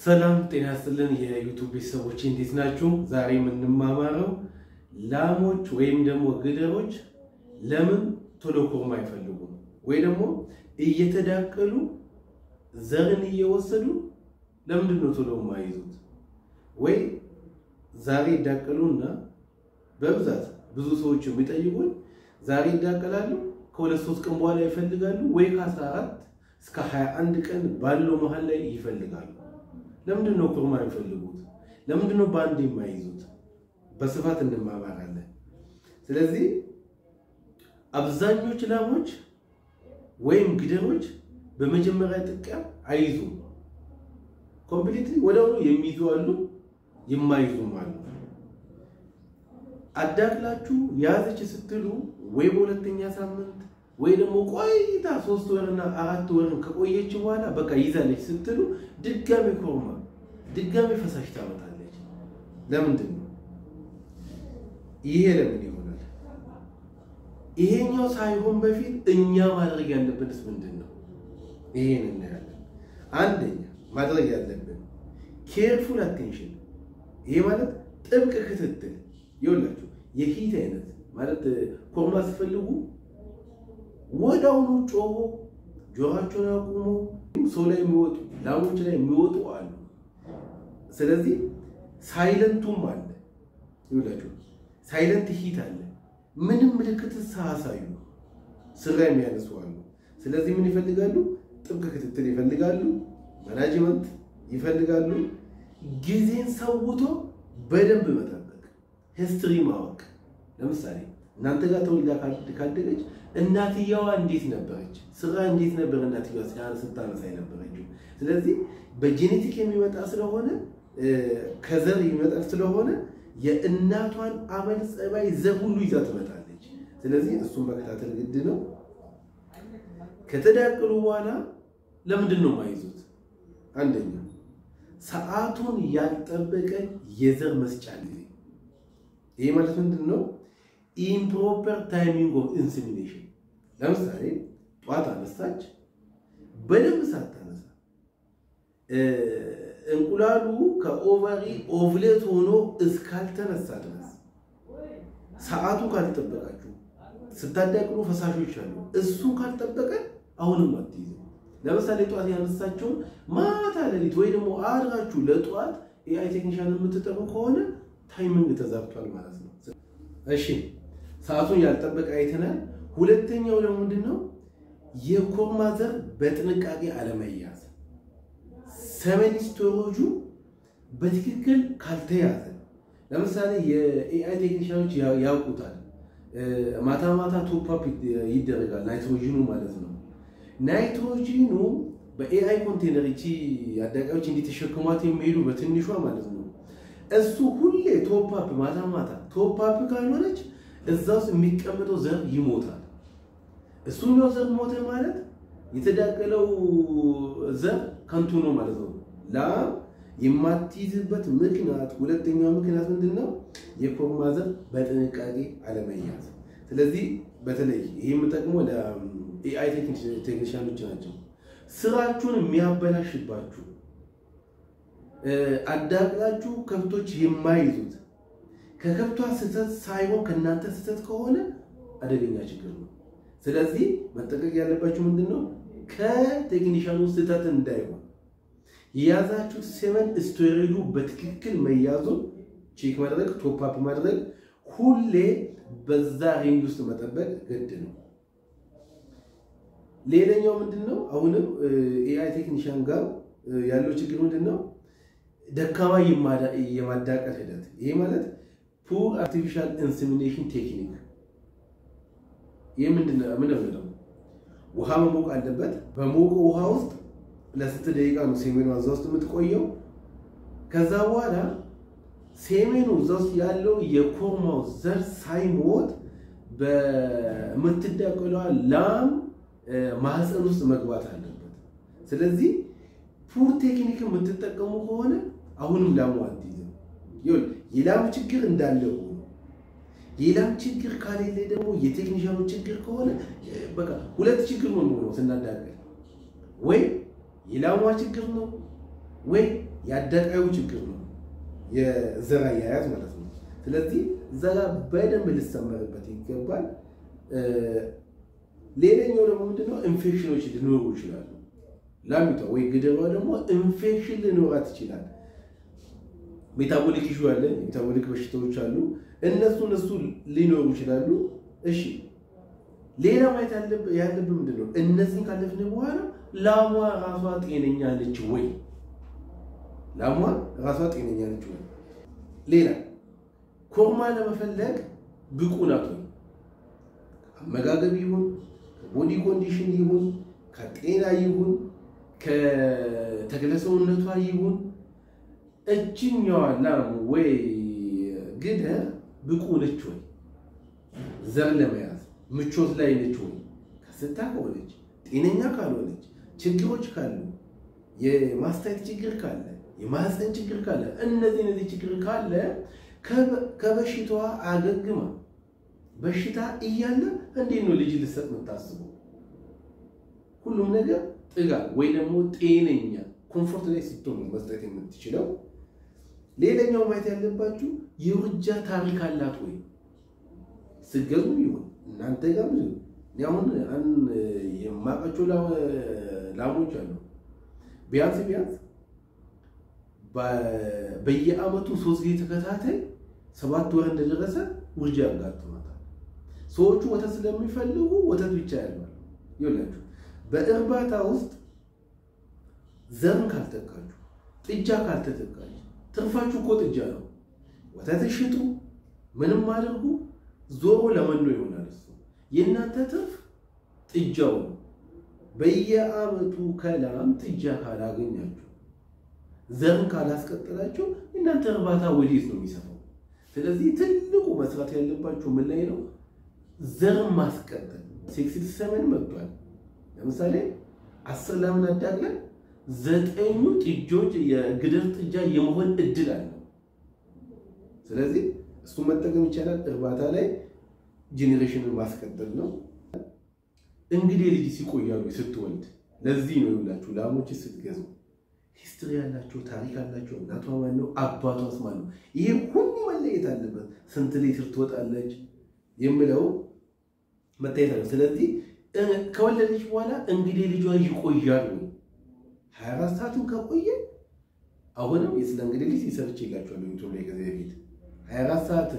ሰላም ጤና ይስጥልን የዩቲዩብ ቤተሰቦች እንዴት ናችሁ? ዛሬ የምንማማረው ላሞች ወይም ደግሞ ግደሮች ለምን ቶሎ ኮርማ አይፈልጉም ወይ ደግሞ እየተዳቀሉ ዘርን እየወሰዱ ለምንድን ነው ቶሎ የማይዙት? ወይ ዛሬ ይዳቀሉና በብዛት ብዙ ሰዎች የሚጠይቁኝ ዛሬ ይዳቀላሉ ከሁለት ሶስት ቀን በኋላ ይፈልጋሉ ወይ ከ14 እስከ 21 ቀን ባለው መሃል ላይ ይፈልጋሉ። ለምንድን ነው ኮርማ ይፈልጉት? ለምንድን ነው ባንዴ የማይዙት? በስፋት እንማማራለን። ስለዚህ አብዛኞቹ ላሞች ወይም ግደሮች በመጀመሪያ ጥቂያ አይዙም። ኮምፕሊትሊ ወዲያው የሚይዙ አሉ፣ የማይዙም አሉ። አዳቅላችሁ ያዘች ስትሉ ወይ በሁለተኛ ሳምንት ወይ ደግሞ ቆይታ 3 ወርና 4 ወር ከቆየች በኋላ በቃ ይዛለች ስትሉ ድጋሚ ኮርማ ድጋሚ ፈሳሽ ታመጣለች። ለምንድን ነው ይሄ? ለምን ይሆናል? ይሄኛው ሳይሆን በፊት እኛ ማድረግ ያለብንስ ምንድነው? ይሄን እናያለን። አንደኛ ማድረግ ያለብን ኬርፉል አቴንሽን። ይሄ ማለት ጥብቅ ክትትል። ይኸውላችሁ የሂት አይነት ማለት ኮርማ ሲፈልጉ ወዳውኑ ጮሆ ጆሮአቸውን አቁሞ ሰው ላይ የሚወጡ ላሞች ላይ የሚወጡ አሉ። ስለዚህ ሳይለንቱም አለ። ይኸውላችሁ ሳይለንት ሂት አለ። ምንም ምልክት ሳያሳዩ ስራ የሚያነሱ አሉ። ስለዚህ ምን ይፈልጋሉ? ጥብቅ ክትትል ይፈልጋሉ፣ ማናጅመንት ይፈልጋሉ፣ ጊዜን ሰውቶ በደንብ መጠበቅ፣ ሂስትሪ ማወቅ። ለምሳሌ እናንተ ጋር ተወልዳ ካደገች እናትየዋ እንዴት ነበረች? ስራ እንዴት ነበር እናትየዋ ስታነሳ የነበረችው? ስለዚህ በጄኔቲክ የሚመጣ ስለሆነ ከዘር የሚመጣ ስለሆነ የእናቷን አመል ጸባይ ዘር ሁሉ ይዛ ትመጣለች። ስለዚህ እሱን መከታተል ግድ ነው። ከተዳቀሉ በኋላ ለምንድን ነው የማይዙት? አንደኛ ሰዓቱን ያልጠበቀ የዘር መስጫ ጊዜ። ይሄ ማለት ምንድን ነው? improper timing of insemination። ለምሳሌ ጧት አነሳች በደንብ ሳታነሳ እንቁላሉ ከኦቨሪ ኦቭሌት ሆኖ እስካልተነሳ ድረስ ሰዓቱ ካልተጠበቃችሁ ስታዳቅሉ ፈሳሾች አሉ። እሱ ካልተጠበቀ አሁንም አትይዙ። ለምሳሌ ጧት ያነሳችሁ ማታ ሌሊት ወይ ደግሞ አድራችሁ ለጧት ኤአይ ቴክኒሻን የምትጠሩ ከሆነ ታይሚንግ ተዛብቷል ማለት ነው። እሺ ሰዓቱን ያልጠበቀ አይተናል። ሁለተኛው ደግሞ ምንድነው? የኮርማ ዘር በጥንቃቄ አለመያዝ። ሰሜን ስቶሬጁ በትክክል ካልተያዘ ለምሳሌ የኤአይ ቴክኒሻኖች ያውቁታል። ማታ ማታ ቶፕ አፕ ይደረጋል፣ ናይትሮጂኑ ማለት ነው። ናይትሮጂኑ በኤአይ ኮንቴነር እቺ አዳቃዎች እንዲተሸከሟት የሚሄዱ በትንሿ ማለት ነው። እሱ ሁሌ ቶፕ አፕ ማታ ማታ ቶፕ አፕ ካልሆነች እዛውስ የሚቀመጠው ዘር ይሞታል። እሱኛው ዘር ሞተ ማለት የተዳቀለው ዘር ከንቱ ነው ማለት ነው። ላም የማትይዝበት ምክንያት ሁለተኛው ምክንያት ምንድነው? የኮርማ ዘር በጥንቃቄ አለመያዝ። ስለዚህ በተለይ ይሄ የምጠቅመው ለኤአይ ቴክኒሻኖች ናቸው። ስራችሁን የሚያበላሽባችሁ አዳቅላችሁ ከብቶች የማይዙት ከከብቷ ስተት ሳይሆን ከናንተ ስተት ከሆነ አደገኛ ችግር ነው። ስለዚህ መጠንቀቅ ያለባችሁ ምንድነው? ከቴክኒሻኑ ስተት እንዳይሆን የያዛችሁት ሰሜን ስቶሬጁ በትክክል መያዙን ቼክ ማድረግ፣ ቶፕ አፕ ማድረግ፣ ሁሌ በዛ ሬንጅ ውስጥ መጠበቅ ግድ ነው። ሌላኛው ምንድነው? አሁንም ኤአይ ቴክኒሻን ጋር ያለው ችግር ምንድነው? ደካማ የማዳቀል ሂደት። ይሄ ማለት ፑር አርቲፊሻል ኢንሰሚኔሽን ቴክኒክ። ይሄ ምንድነው? ውሃ መሞቅ አለበት። በሞቀ ውሃ ውስጥ ለ6 ደቂቃ ነው ሴሜኑ እዛ ውስጥ የምትቆየው። ከዛ በኋላ ሴሜኑ እዛ ውስጥ ያለው የኮርማው ዘር ሳይሞት በምትዳቀለው ላም ማህፀን ውስጥ መግባት አለበት። ስለዚህ ፑር ቴክኒክ የምትጠቀሙ ከሆነ አሁንም ላሙ አትይዝም። ይሁን የላም ችግር እንዳለ ሆኖ የላም ችግር ካሌለ ደግሞ የቴክኒሻኑ ችግር ከሆነ በቃ ሁለት ችግር ነው የሚሆነው ስናዳቀል። ወይ የላሟ ችግር ነው ወይ ያደቃዩ ችግር ነው የዘር አያያዝ ማለት ነው ስለዚህ ዘራ በደንብ ሊሰመርበት ይገባል ሌላኛው ደግሞ ምንድነው ኢንፌክሽኖች ሊኖሩ ይችላሉ ላሚቷ ወይ ግደሯ ደግሞ ኢንፌክሽን ሊኖራት ይችላል ሜታቦሊክ ኢሹ አለ ሜታቦሊክ በሽታዎች አሉ እነሱ ሊኖሩ ይችላሉ እሺ ሌላ ማየት ያለብን ምንድነው እነዚህን ካለፍን በኋላ ላሟ ራሷ ጤነኛ ነች ወይ ላሟ ራሷ ጤነኛ ነች ወይ ሌላ ኮርማ ለመፈለግ ብቁ ናት ወይ አመጋገብ ይሁን ቦዲ ኮንዲሽን ይሁን ከጤና ይሁን ከተገለሰውነቷ ይሁን እጅኛዋ ላም ወይ ግደር ብቁ ነች ወይ ዘር ለመያዝ ምቾት ላይ ነች ወይ ከስታ ከሆነች ጤነኛ ካልሆነች ችግሮች ካሉ የማስታየት ችግር ካለ የማህፀን ችግር ካለ እነዚህ ችግር ካለ ከበሽታዋ አገግማ በሽታ እያለ እንዴት ነው ልጅ ልሰጥ የምታስበው ሁሉም ነገር ጥጋ ወይ ደግሞ ጤነኛ ኮምፎርት ላይ ስትሆን መስጠት የምትችለው ሌላኛው ማየት ያለባችሁ የውርጃ ታሪክ አላት ወይ ስገዙ ይሁን እናንተ ጋር ምን ያውን የማቃቸው ላሞች አሉ ቢያንስ በየአመቱ 3 ጊዜ ተከታታይ 7 ወር እንደደረሰ ውርጃ ያጋጥማታል ሰዎቹ ወተት ስለሚፈልጉ ወተት ብቻ ያለው ይላችሁ በእርባታ ውስጥ ዘርን ካልተካችሁ ጥጃ ካልተተካችሁ ትርፋችሁ እኮ ጥጃ ነው ወተት ሽጡ ምንም አድርጉ ዞሮ ለመኖ ይሆናል እሱ የእናንተ ትርፍ ጥጃው በየአመቱ ከላም ጥጃ ካላገኛችሁ ዘርን ካላስቀጥላችሁ እናንተ እርባታ ወዴት ነው የሚሰፋው ስለዚህ ትልቁ መስራት ያለባችሁ ምን ላይ ነው ዘርን ማስቀጠል ሴክስ ሰመን መጥቷል ለምሳሌ 10 ላምን አዳግለን 9 ጥጆች የግደር ጥጃ የመሆን እድል አለ ስለዚህ እሱ መጠቀም ይቻላል እርባታ ላይ ጄኔሬሽንን ማስቀጠል ነው እንግዲህ ልጅ ሲቆያሉ ስትወልድ ለዚህ ነው ይላችሁ ላሞች ስትገዙ ሂስትሪ ያላችሁ ታሪክ ያላችሁ እናቷ ማን ነው አባቷስ ማን ነው ይሄ ሁሉ መለየት አለበት ስንት ሊትር ትወጣለች የሚለው መታየት አለ ስለዚህ ከወለደች በኋላ እንግዲህ ልጇ ይቆያል 24 ሰዓቱን ከቆየ አሁንም የስለ እንግዲህ ልጅ ይሰርች ይላችኋል ዩቲዩብ ላይ ከዚህ በፊት 24 ሰዓት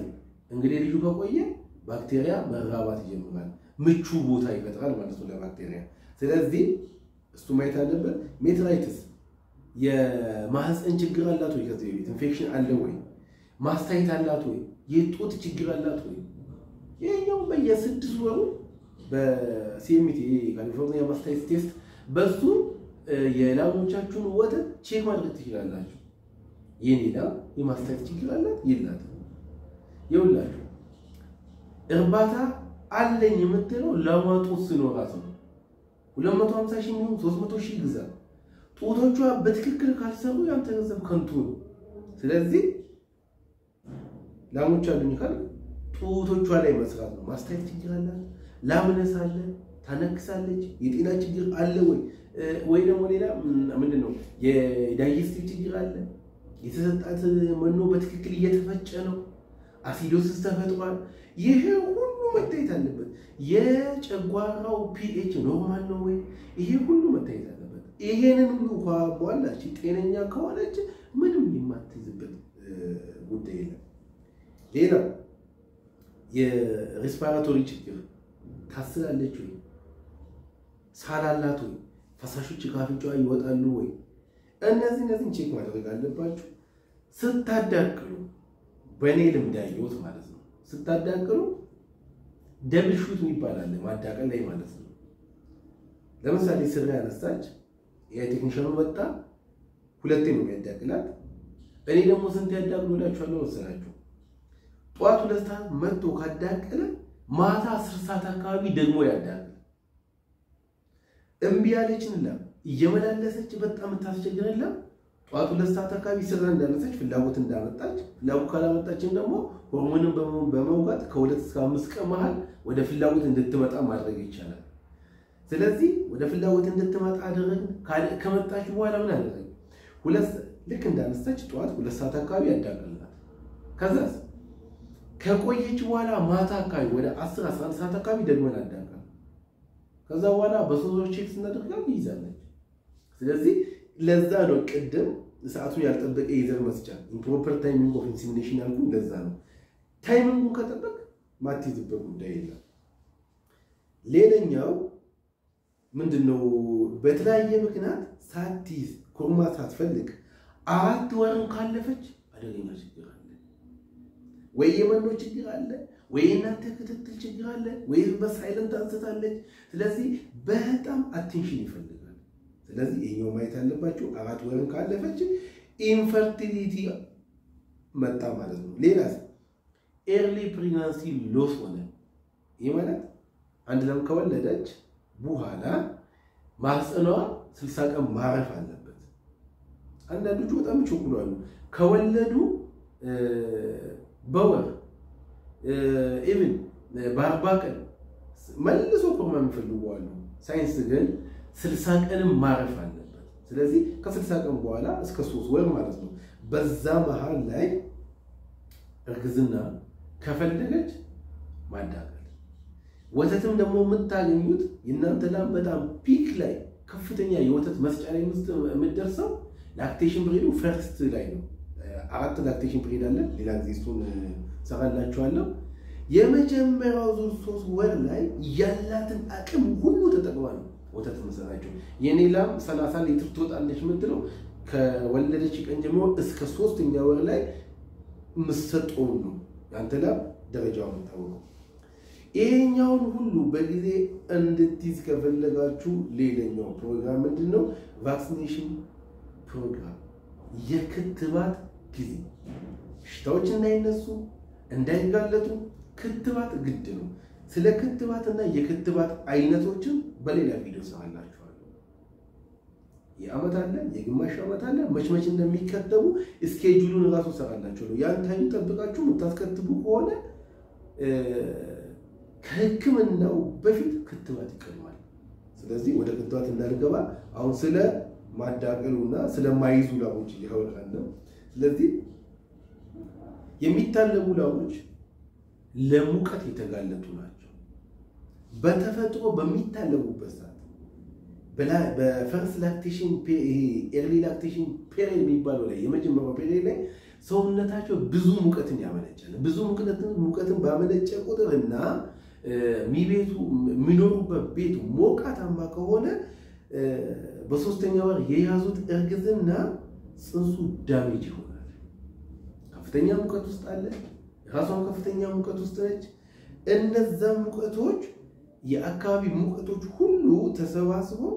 እንግዲህ ልጁ ከቆየ ባክቴሪያ መራባት ይጀምራል ምቹ ቦታ ይፈጥራል ማለት ነው ለባክቴሪያ ስለዚህ እሱ ማየት አለበት ሜትራይትስ የማህፀን ችግር አላት ወይ ከዚህ በፊት ኢንፌክሽን አለ ወይ ማስታየት አላት ወይ የጡት ችግር አላት ወይ የኛው በየ6 ወሩ በሲኤምቲ ካሊፎርኒያ ማስታየት ቴስት በሱ የላሞቻችሁን ወተት ቼክ ማድረግ ትችላላችሁ የኔላ የማስታየት ችግር አላት የላትም ይውላችሁ እርባታ አለኝ የምትለው ለማጡት ሲኖራት ነው 250 ሺህ ነው 300 ሺህ ግዛ ጡቶቿ በትክክል ካልሰሩ ያንተ ገንዘብ ከንቱ ነው ስለዚህ ላሞች አሉኝ ካል ጡቶቿ ላይ መስራት ነው ማስታየት ችግር አላት ላምነስ አለ ታነክሳለች የጤና ችግር አለ ወይ ደግሞ ሌላ ምንድነው የዳይጀስቲቭ ችግር አለ የተሰጣት መኖ በትክክል እየተፈጨ ነው አሲዶሲስ ተፈጥሯል ይሄ ሁሉ መታየት አለበት የጨጓራው ፒኤች ኖርማል ነው ወይ ይሄ ሁሉ መታየት አለበት ይሄንን ሁሉ ቋቋላች ጤነኛ ከሆነች ምንም የማትይዝበት ጉዳይ የለም ሌላ የሬስፓራቶሪ ችግር ታስላለች ወይ ሳላላት ወይ ፈሳሾች ካፍንጫዋ ይወጣሉ ወይ እነዚህን ቼክ ማድረግ አለባችሁ ስታዳቅሉ በኔ ልምድ ያየሁት ማለት ነው ስታዳቅሉ ደብል ሹት ይባላል ማዳቀል ላይ ማለት ነው ለምሳሌ ስራ ያነሳች የቴክኒሻኑ ወጣ ሁለቴ ነው የሚያዳቅላት እኔ ደግሞ ስንት ያዳቅሉላችኋለሁ ወሰናችሁ ጧት 2 ሰዓት መጥቶ ካዳቀለ ማታ 10 ሰዓት አካባቢ ደግሞ ያዳቅል እምቢ ያለችንላ እየመላለሰች በጣም ታስቸግረላ ጧት 2 ሰዓት አካባቢ ስራ እንዳነሳች ፍላጎት እንዳመጣች ፍላጎት ካላመጣችን ደግሞ ሆርሞንን በመውጋት ከ2 እስከ 5 ቀን መሃል ወደ ፍላጎት እንድትመጣ ማድረግ ይቻላል ስለዚህ ወደ ፍላጎት እንድትመጣ አደረግን ከመጣች በኋላ ምን አደረግን ልክ እንዳነሳች ጠዋት 2 ሰዓት አካባቢ ያዳቅልናል ከዛስ ከቆየች በኋላ ማታ አካባቢ ወደ 10 11 ሰዓት አካባቢ ደግሞ ያዳቅል ከዛ በኋላ በሶዞች ቼክ ስናደርጋት ይይዛለች ስለዚህ ለዛ ነው ቅድም ሰዓቱን ያልጠበቀ ይዘር መስጫ ኢምፕሮፐር ታይሚንግ ኦፍ ኢንሲሚኔሽን ያልኩ ለዛ ነው ታይሚንጉን ከጠበቅ ማትይዝበት ጉዳይ የለም ሌላኛው ምንድነው በተለያየ ምክንያት ሳትይዝ ኮርማ ሳትፈልግ 4 ወር ካለፈች አደገኛ ችግር አለ ወይ የመኖ ችግር አለ ወይ እናንተ ክትትል ችግር አለ ወይ በሳይለንት አንስታለች ስለዚህ በጣም አቴንሽን ይፈልጋል ስለዚህ ይሄኛው ማየት አለባችሁ 4 ወር ካለፈች ኢንፈርቲሊቲ መጣ ማለት ነው ሌላስ ኤርሊ ፕሬግናንሲ ሎስ ሆነ ይሄ ማለት አንድ ለም ከወለደች በኋላ ማህፀኗ 60 ቀን ማረፍ አለበት አንዳንዶቹ በጣም ቸኩሏሉ ከወለዱ በወር ኢቭን በ40 ቀን መልሶ ኮርማ የሚፈልጉዋሉ ሳይንስ ግን 60 ቀን ማረፍ አለበት ስለዚህ ከ60 ቀን በኋላ እስከ 3 ወር ማለት ነው በዛ መሃል ላይ እርግዝና ከፈለገች ማዳቀል ወተትም ደግሞ የምታገኙት እናንተ ላም በጣም ፒክ ላይ ከፍተኛ የወተት መስጫ ላይ የምትደርሰው ላክቴሽን ፕሪዱ ፈርስት ላይ ነው 4 ላክቴሽን ፕሪድ አለ ሌላ ጊዜ እሱን ሰራላችኋለሁ የመጀመሪያው ዙር 3 ወር ላይ ያላትን አቅም ሁሉ ተጠቅማ ነው ወተት መስራቸው የኔ ላም 30 ሊትር ትወጣለች የምትለው ከወለደች ቀን ጀምሮ እስከ 3ኛ ወር ላይ መስጠው ነው ያንተ ላም ደረጃው ነው ይሄኛውን ሁሉ በጊዜ እንድትይዝ ከፈለጋችሁ ሌላኛው ፕሮግራም ምንድነው ቫክሲኔሽን ፕሮግራም የክትባት ጊዜ ሽታዎች እንዳይነሱ እንዳይጋለጡ ክትባት ግድ ነው ስለ ክትባትና የክትባት አይነቶችን በሌላ ቪዲዮ ሰራላችኋለሁ የአመት አለ የግማሽ አመት አለ መችመች እንደሚከተቡ ስኬጁሉን ራሱ ሰራላችኋለሁ ያን ታይም ተጠብቃችሁ የምታስከትቡ ከሆነ ከህክምናው በፊት ክትባት ይቀርማል ስለዚህ ወደ ክትባት እንዳልገባ አሁን ስለ ማዳቀሉና ስለ ማይዙ ላሞች ይያወራል ስለዚህ የሚታለቡ ላሞች ለሙቀት የተጋለጡ ናቸው በተፈጥሮ በሚታለቡበት ሰዓት በፈርስት ላክቴሽን ኤርሊ ላክቴሽን ፔሪድ የሚባለው ላይ የመጀመሪያው ፔሪድ ላይ ሰውነታቸው ብዙ ሙቀትን ያመነጫል ብዙ ሙቀትን ባመነጨ ቁጥርና ሚቤቱ ሚኖሩበት ቤቱ ሞቃታማ ከሆነ በሶስተኛ ወር የያዙት እርግዝና ጽንሱ ዳሜጅ ይሆናል ከፍተኛ ሙቀት ውስጥ አለ ራሷን ከፍተኛ ሙቀት ውስጥ ነች እነዛ ሙቀቶች የአካባቢ ሙቀቶች ሁሉ ተሰባስበው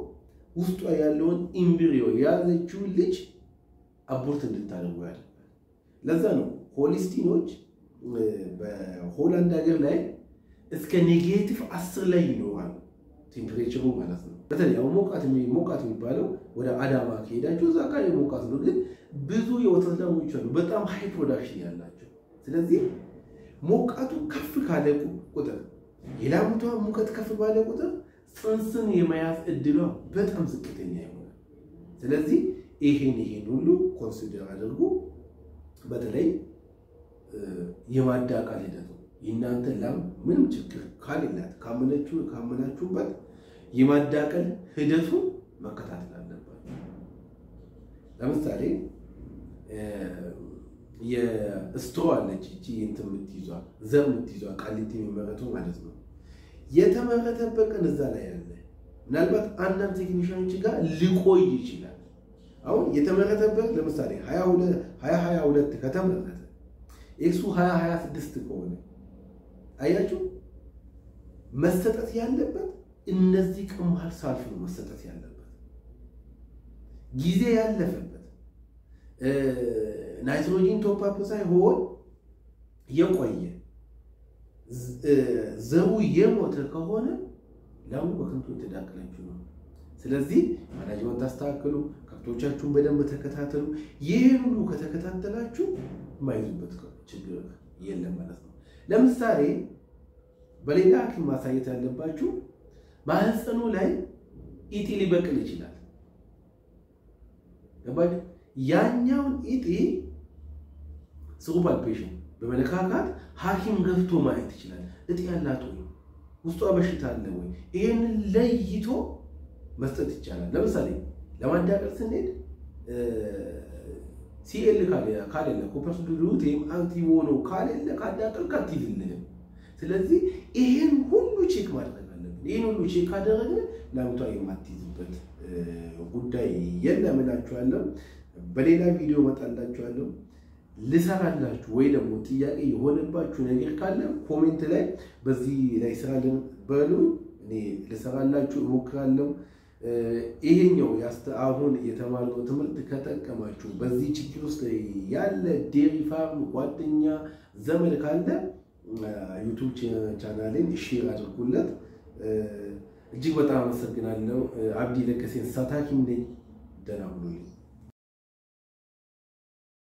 ውስጧ ያለውን ኢምብሪዮ ያዘችው ልጅ አቦርት እንድታደርጉ ያደርጋል ለዛ ነው ሆሊስቲኖች በሆላንድ ሀገር ላይ እስከ ኔጌቲቭ 10 ላይ ይኖራሉ ቴምፕሬቸሩ ማለት ነው በተለይ ሞቃት የሚባለው ወደ አዳማ ከሄዳችሁ እዛ ጋር የሞቃት ነው ግን ብዙ የወተት ላሞች አሉ በጣም ሃይ ፕሮዳክሽን ያላቸው ስለዚህ ሞቃቱ ከፍ ካለ ቁጥር የላምቷ ሙቀት ከፍ ባለ ቁጥር ጽንስን የመያዝ እድሏ በጣም ዝቅተኛ ይሆናል ስለዚህ ይሄን ሁሉ ኮንሲደር አድርጉ በተለይ የማዳቀል ሂደቱ እናንተ ላም ምንም ችግር ካለላት ካመናችሁበት የማዳቀል ሂደቱ መከታተል አለባችሁ ለምሳሌ የስትሮ አለች እቺ እንትን የምትይዟ ዘር የምትይዟ ቃሊቲ የሚመረቱ ማለት ነው የተመረተበት ቀን እዛ ላይ ያለ ምናልባት አንዳንድ ቴክኒሻኖች ጋር ሊቆይ ይችላል አሁን የተመረተበት ለምሳሌ 2022 ከተመረተ ኤክሱ 2026 ከሆነ አያችሁ መሰጠት ያለበት እነዚህ ቀማል ሳልፍ ነው መሰጠት ያለበት ጊዜ ያለፈበት ናይትሮጂን ቶፕ አፕ ሳይሆን የቆየ ዘሩ የሞተ ከሆነ ላሙ በከንቱ ተዳቀለችው ነው ስለዚህ ማናጅመንት አስተካክሉ ከብቶቻችሁን በደንብ ተከታተሉ ይሄን ሁሉ ከተከታተላችሁ ማይዙበት ችግር የለም ማለት ነው ለምሳሌ በሌላ ሐኪም ማሳየት ያለባችሁ ማህፀኑ ላይ ኢቲ ሊበቅል ይችላል ገባችሁ ያኛውን ኢጢ ስሩ ፓልፔሽን በመለካካት ሐኪም ገብቶ ማየት ይችላል እጢ ያላት ወይ ውስጧ በሽታ አለ ወይ ይሄን ለይቶ መስጠት ይቻላል ለምሳሌ ለማዳቀል ስንሄድ ሲኤል ካለ ኮፐርስ ሉቴም አንቲሞኖ ካለ ካዳቀል ካትይዝልንም ስለዚህ ይሄን ሁሉ ቼክ ማድረግ አለብን ይሄን ሁሉ ቼክ አደረግን ላምቷ የማትይዝበት ጉዳይ የለም እላችኋለሁ በሌላ ቪዲዮ መጣላችኋለሁ ልሰራላችሁ ወይ ደግሞ ጥያቄ የሆነባችሁ ነገር ካለ ኮሜንት ላይ በዚህ ላይ ስራልን በሉ እኔ ልሰራላችሁ እሞክራለሁ ይሄኛው አሁን የተማርነው ትምህርት ከተጠቀማችሁ በዚህ ችግር ውስጥ ያለ ዴሪ ፋርም ጓደኛ ዘመድ ካለ ዩቲዩብ ቻናሌን ሼር አድርጉለት እጅግ በጣም አመሰግናለሁ አብዲ ለከሴን ሳታኪም ነኝ ደህና ሁኑልኝ